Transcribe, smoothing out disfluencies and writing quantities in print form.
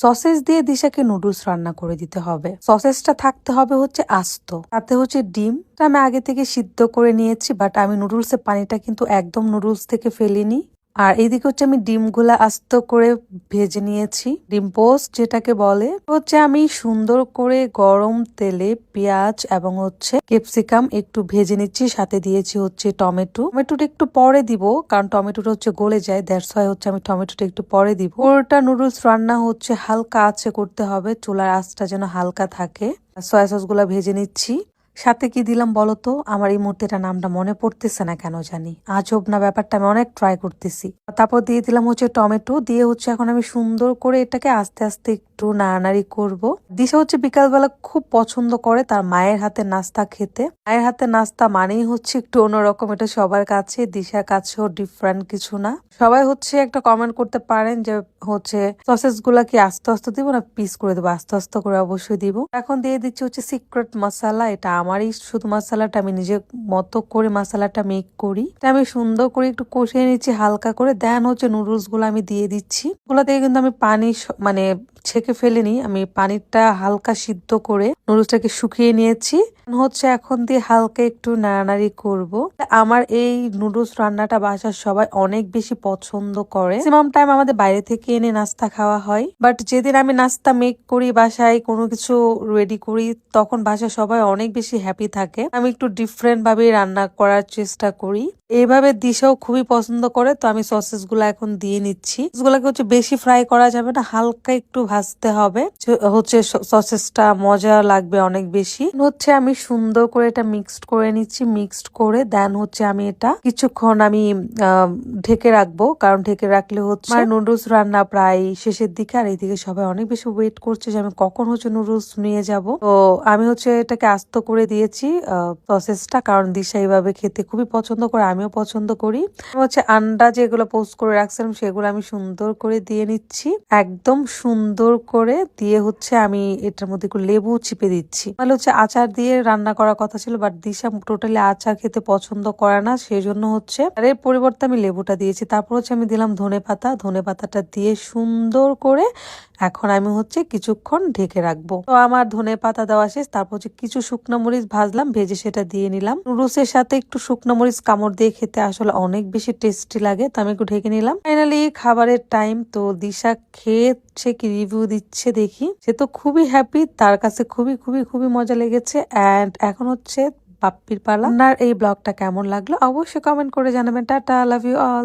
Sausages দিয়ে দিশাকে noodles রান্না করে দিতে হবে। সসেসটা থাকতে হবে হচ্ছে আস্ত, তাতে হচ্ছে ডিমটা আমি আগে থেকে সিদ্ধ করে নিয়েছি, বাট আমি নুডলসের পানিটা কিন্তু একদম নুডলস থেকে ফেলিনি। আর এইদিকে হচ্ছে আমি ডিমগুলা আস্ত করে ভেজে নিয়েছি, ডিম পোস্ট যেটাকে বলে। হচ্ছে আমি সুন্দর করে গরম তেলে পেঁয়াজ এবং হচ্ছে ক্যাপসিকাম একটু ভেজে নিচ্ছি, সাথে দিয়েছি হচ্ছে টমেটোটা একটু পরে দিব, কারণ টমেটোটা হচ্ছে গলে যায়, দ্যাটস ওয়াই হচ্ছে আমি টমেটোটা একটু পরে দিব। পুরোটা নুডলস রান্না হচ্ছে হালকা আঁচে করতে হবে, চুলার আঁচটা যেন হালকা থাকে। সয়া সস গুলা ভেজে নিচ্ছি। সাথে কি দিলাম বলতো, আমার এই মুহূর্তে এটা নামটা মনে পড়তেছে না কেন জানি, আজব না ব্যাপারটা, আমি অনেক ট্রাই করতেছি। তারপর দিয়ে দিলাম হচ্ছে টমেটো, দিয়ে হচ্ছে এখন আমি সুন্দর করে এটাকে আস্তে আস্তে একটু নাড়ানাড়ি করব। দিশা হচ্ছে বিকালবেলা খুব পছন্দ করে তার মায়ের হাতে নাস্তা খেতে। মায়ের হাতে নাস্তা মানেই হচ্ছে একটু অন্যরকম, এটা সবার কাছে, দিশার কাছেও ডিফারেন্ট কিছু না। সবাই হচ্ছে একটা কমেন্ট করতে পারেন যে হচ্ছে সসেস গুলা কি আস্তে আস্তে দিব না পিস করে দেবো? আস্তে আস্তে করে অবশ্যই দিব। এখন দিয়ে দিচ্ছি হচ্ছে সিক্রেট মশলা, এটা আমারই শুধু মশলাটা, আমি নিজের মতো করে মশলাটা মেক করি। আমি সুন্দর করে একটু কষিয়ে নিচ্ছি হালকা করে, দেন হচ্ছে নুডলস গুলো আমি দিয়ে দিচ্ছি। ওগুলা থেকে কিন্তু আমি পানি মানে ছেঁকে ফেলিনি, আমি পানিটা হালকা সিদ্ধ করে নুডলসটাকে শুকিয়ে নিয়েছি। হচ্ছে এখন দিয়ে হালকা একটু নাড়ানাড়ি করব। আমার এই নুডলস রান্নাটা বাসার সবাই অনেক বেশি পছন্দ করে। ম্যাক্সিমাম টাইম আমাদের বাইরে থেকে এনে নাস্তা খাওয়া হয়, বাট যেদিন আমি নাস্তা মেক করি বাসায়, কোনো কিছু রেডি করি, তখন বাসায় সবাই অনেক বেশি হ্যাপি থাকে। আমি একটু ডিফারেন্ট ভাবে রান্না করার চেষ্টা করি, এইভাবে দিশাও খুবই পছন্দ করে। তো আমি সসেস গুলা এখন দিয়ে নিচ্ছি। গুলাকে হচ্ছে বেশি ফ্রাই করা যাবে না, হালকা একটু ভাজতে হবে, হচ্ছে সসেসটা মজা লাগবে অনেক বেশি। হচ্ছে আমি সুন্দর করে এটা মিক্সড করে নিচ্ছি, মিক্সড করে দেন হচ্ছে আমি এটা কিছুক্ষণ আমি ঢেকে রাখবো, কারণ ঢেকে রাখলে হচ্ছে নুডলস রান্না প্রায় শেষের দিকে। আর এইদিকে সবাই অনেক বেশি ওয়েট করছে যে আমি কখন হচ্ছে নুডলস নিয়ে যাব। তো আমি হচ্ছে এটাকে আস্ত করে দিয়েছি সসেসটা, কারণ দিশা এইভাবে খেতে খুবই পছন্দ করে, আমিও পছন্দ করি। হচ্ছে আন্ডা যেগুলো পোস্ট করে রাখছিলাম সেগুলো আমি সুন্দর করে দিয়ে নিচ্ছি, একদম সুন্দর করে দিয়ে হচ্ছে আমি এটার মধ্যে একটু লেবু চিপে দিচ্ছি। তাহলে হচ্ছে আচার দিয়ে রান্না করার কথা ছিল, বাট দিশা টোটালি আচার খেতে পছন্দ করে না, সেই জন্য হচ্ছে এর পরিবর্তে আমি লেবুটা দিয়েছি। তারপর হচ্ছে আমি দিলাম ধনে পাতাটা দিয়ে সুন্দর করে এখন আমি হচ্ছে কিছুক্ষণ ঢেকে রাখবো। তো আমার ধনে পাতা দেওয়া শেষ, তারপর হচ্ছে কিছু শুকনো মরিচ ভাজলাম, ভেজে সেটা দিয়ে নিলাম। নুডলসের সাথে একটু শুকনো মরিচ কামড় দিয়ে খেতে আসলে অনেক বেশি টেস্টি লাগে, তো আমি একটু ঢেকে নিলাম। ফাইনালি খাবারের টাইম। তো দিশা খেয়ে সে কি রিভিউ দিচ্ছে দেখি। সে তো খুবই হ্যাপি, তার কাছে খুবই খুবই খুবই মজা লেগেছে। অ্যান্ড এখন হচ্ছে বাপ্পির পালা। আপনার এই ব্লগটা কেমন লাগলো অবশ্যই কমেন্ট করে জানাবেন। Tata, love you all.